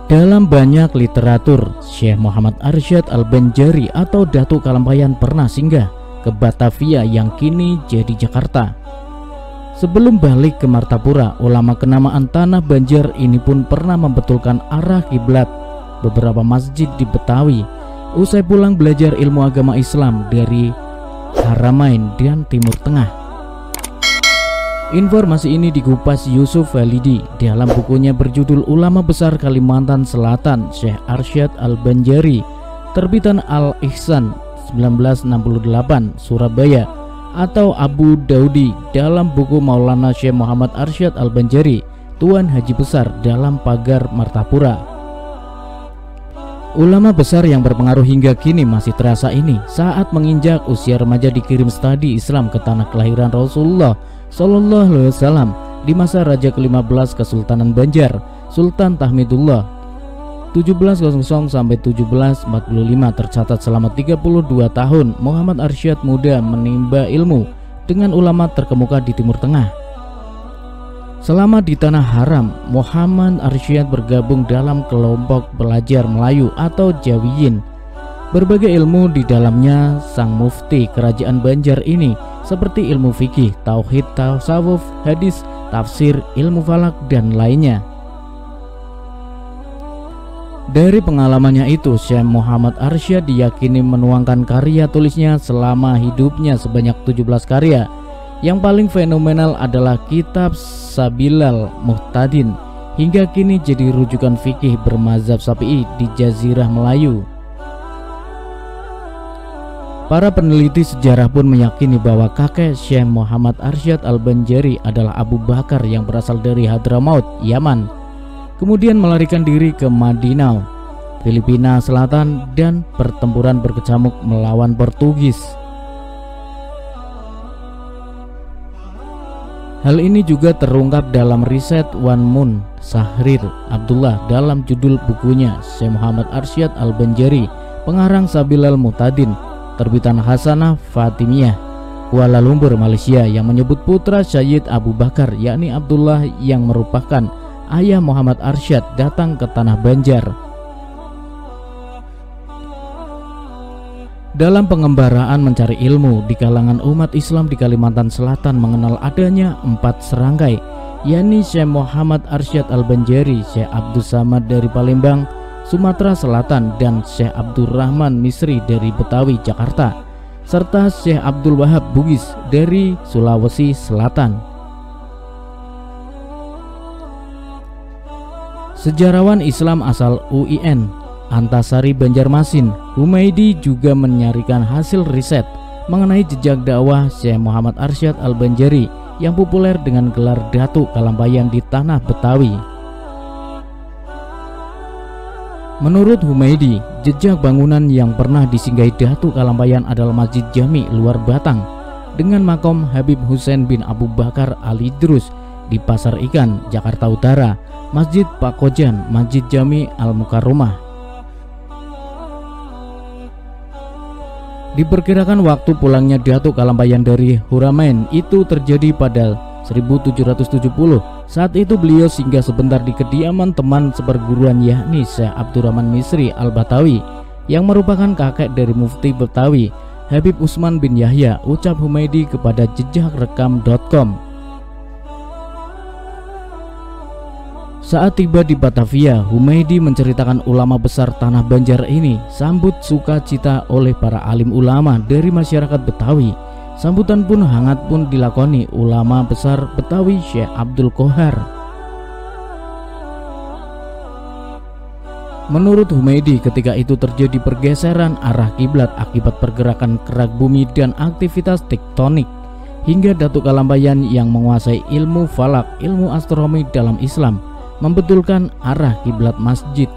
Dalam banyak literatur, Syekh Muhammad Arsyad Al-Banjari atau Datuk Kalampayan pernah singgah ke Batavia yang kini jadi Jakarta. Sebelum balik ke Martapura, ulama kenamaan Tanah Banjar ini pun pernah membetulkan arah kiblat beberapa masjid di Betawi usai pulang belajar ilmu agama Islam dari Haramain dan Timur Tengah. Informasi ini dikupas Yusuf Walidi dalam bukunya berjudul Ulama Besar Kalimantan Selatan Syekh Arsyad Al-Banjari, terbitan Al-Ihsan 1968 Surabaya, atau Abu Daudi dalam buku Maulana Syekh Muhammad Arsyad Al-Banjari, Tuan Haji Besar dalam Pagar Martapura. Ulama besar yang berpengaruh hingga kini masih terasa ini saat menginjak usia remaja dikirim studi Islam ke tanah kelahiran Rasulullah Sallallahu Alaihi Wasallam di masa Raja ke-15 Kesultanan Banjar, Sultan Tahmidullah 1700 sampai 1745. Tercatat selama 32 tahun Muhammad Arsyad muda menimba ilmu dengan ulama terkemuka di Timur Tengah. Selama di Tanah Haram, Muhammad Arsyad bergabung dalam kelompok pelajar Melayu atau Jawiyin. Berbagai ilmu di dalamnya sang mufti kerajaan Banjar ini, seperti ilmu fikih, tauhid, tasawuf, hadis, tafsir, ilmu falak, dan lainnya. Dari pengalamannya itu, Syekh Muhammad Arsyad diyakini menuangkan karya tulisnya selama hidupnya sebanyak 17 karya. Yang paling fenomenal adalah kitab Sabilal Muhtadin, hingga kini jadi rujukan fikih bermazhab Syafi'i di Jazirah Melayu. Para peneliti sejarah pun meyakini bahwa kakek Syekh Muhammad Arsyad Al-Banjari adalah Abu Bakar yang berasal dari Hadramaut, Yaman, kemudian melarikan diri ke Madinah, Filipina Selatan, dan pertempuran berkecamuk melawan Portugis. Hal ini juga terungkap dalam riset Wan Mun Sahrir Abdullah dalam judul bukunya Syekh Muhammad Arsyad Al-Banjari, pengarang Sabilal Muhtadin, terbitan Hasanah Fatimiyah, Kuala Lumpur, Malaysia, yang menyebut putra Syed Abu Bakar yakni Abdullah yang merupakan ayah Muhammad Arsyad datang ke Tanah Banjar. Dalam pengembaraan mencari ilmu di kalangan umat Islam di Kalimantan Selatan mengenal adanya 4 serangkai, yakni Syekh Muhammad Arsyad Al-Banjari, Syekh Abdul Samad dari Palembang, Sumatera Selatan, dan Syekh Abdurrahman Misri dari Betawi, Jakarta, serta Syekh Abdul Wahab Bugis dari Sulawesi Selatan. Sejarawan Islam asal UIN Antasari Banjarmasin, Humaydi, juga menyarikan hasil riset mengenai jejak dakwah Syekh Muhammad Arsyad Al-Banjari yang populer dengan gelar Datuk Kalampayan di tanah Betawi. Menurut Humaydi, jejak bangunan yang pernah disinggahi Datuk Kalampayan adalah Masjid Jami Luar Batang dengan makom Habib Husain bin Abu Bakar Al-Idrus di Pasar Ikan, Jakarta Utara, Masjid Pakojan, Masjid Jami Al-Mukarramah. Diperkirakan waktu pulangnya Datuk Kalampayan dari Haramain itu terjadi pada 1770. Saat itu beliau singgah sebentar di kediaman teman seperguruan yakni Syekh Abdurrahman Misri Al-Batawi yang merupakan kakek dari Mufti Betawi Habib Usman bin Yahya, ucap Humaydi kepada jejakrekam.com. Saat tiba di Batavia, Humaydi menceritakan ulama besar Tanah Banjar ini sambut sukacita oleh para alim ulama dari masyarakat Betawi. Sambutan pun hangat pun dilakoni ulama besar Betawi Syekh Abdul Qohar. Menurut Humaydi, ketika itu terjadi pergeseran arah kiblat akibat pergerakan kerak bumi dan aktivitas tektonik, hingga Datuk Kalampayan yang menguasai ilmu falak, ilmu astronomi dalam Islam, membetulkan arah kiblat masjid.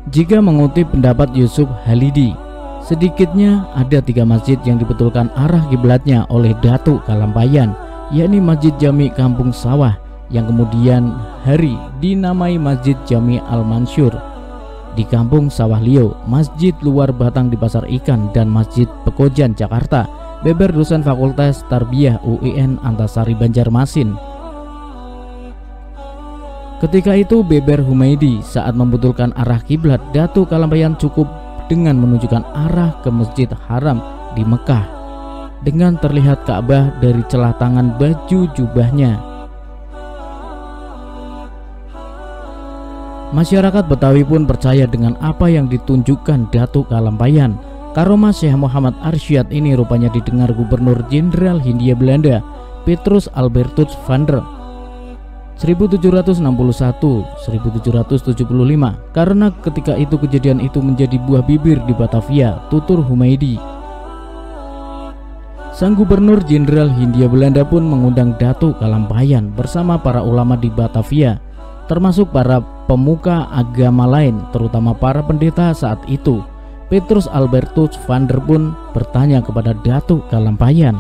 Jika mengutip pendapat Yusuf Halidi, sedikitnya ada 3 masjid yang dibetulkan arah kiblatnya oleh Datuk Kalampayan, yakni Masjid Jami Kampung Sawah yang kemudian hari dinamai Masjid Jami Al-Mansur di Kampung Sawah Liau, Masjid Luar Batang di Pasar Ikan, dan Masjid Pekojan, Jakarta, beber dosen Fakultas Tarbiyah UIN Antasari Banjarmasin. Ketika itu beber Humaydi saat membetulkan arah kiblat Datuk Kalampayan cukup dengan menunjukkan arah ke Masjid Haram di Mekah dengan terlihat Ka'bah dari celah tangan baju jubahnya. Masyarakat Betawi pun percaya dengan apa yang ditunjukkan Datuk Kalampayan. Karomah Syekh Muhammad Arsyad ini rupanya didengar Gubernur Jenderal Hindia Belanda Petrus Albertus van der 1761-1775 karena ketika itu kejadian itu menjadi buah bibir di Batavia, tutur Humaydi. Sang Gubernur Jenderal Hindia Belanda pun mengundang Datuk Kalampayan bersama para ulama di Batavia, termasuk para pemuka agama lain, terutama para pendeta saat itu. Petrus Albertus van der pun bertanya kepada Datuk Kalampayan,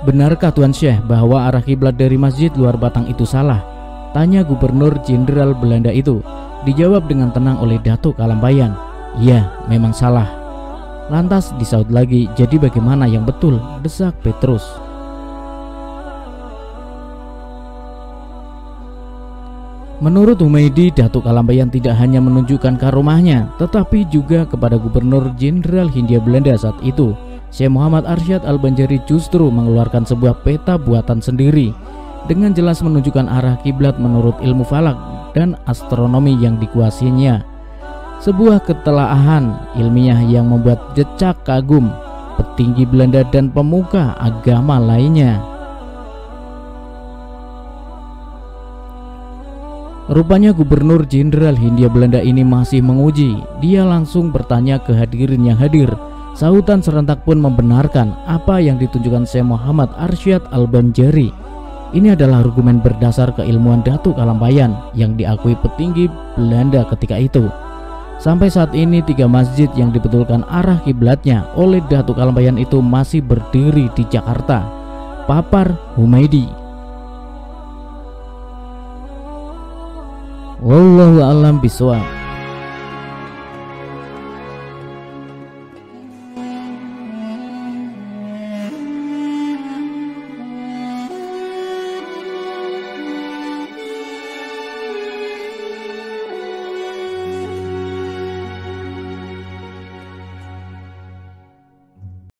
"Benarkah Tuan Syekh bahwa arah kiblat dari masjid luar batang itu salah?" tanya Gubernur Jenderal Belanda itu. Dijawab dengan tenang oleh Datuk Kalampayan, "Iya, memang salah." Lantas disaut lagi, "Jadi bagaimana yang betul?" desak Petrus. Menurut Humaydi, Datuk Kalampayan tidak hanya menunjukkan karomahnya, tetapi juga kepada Gubernur Jenderal Hindia Belanda saat itu, Syekh Muhammad Arsyad Al-Banjari, justru mengeluarkan sebuah peta buatan sendiri dengan jelas menunjukkan arah kiblat menurut ilmu falak dan astronomi yang dikuasainya. Sebuah ketelaahan ilmiah yang membuat decak kagum petinggi Belanda dan pemuka agama lainnya. Rupanya Gubernur Jenderal Hindia Belanda ini masih menguji. Dia langsung bertanya ke hadirin yang hadir. Sautan serentak pun membenarkan apa yang ditunjukkan Syekh Muhammad Arsyad Al-Banjari. Ini adalah argumen berdasar keilmuan Datuk Kalampayan yang diakui petinggi Belanda ketika itu. Sampai saat ini 3 masjid yang dibetulkan arah kiblatnya oleh Datuk Kalampayan itu masih berdiri di Jakarta. Papar Humaydi. Wallahu a'lam bishawab.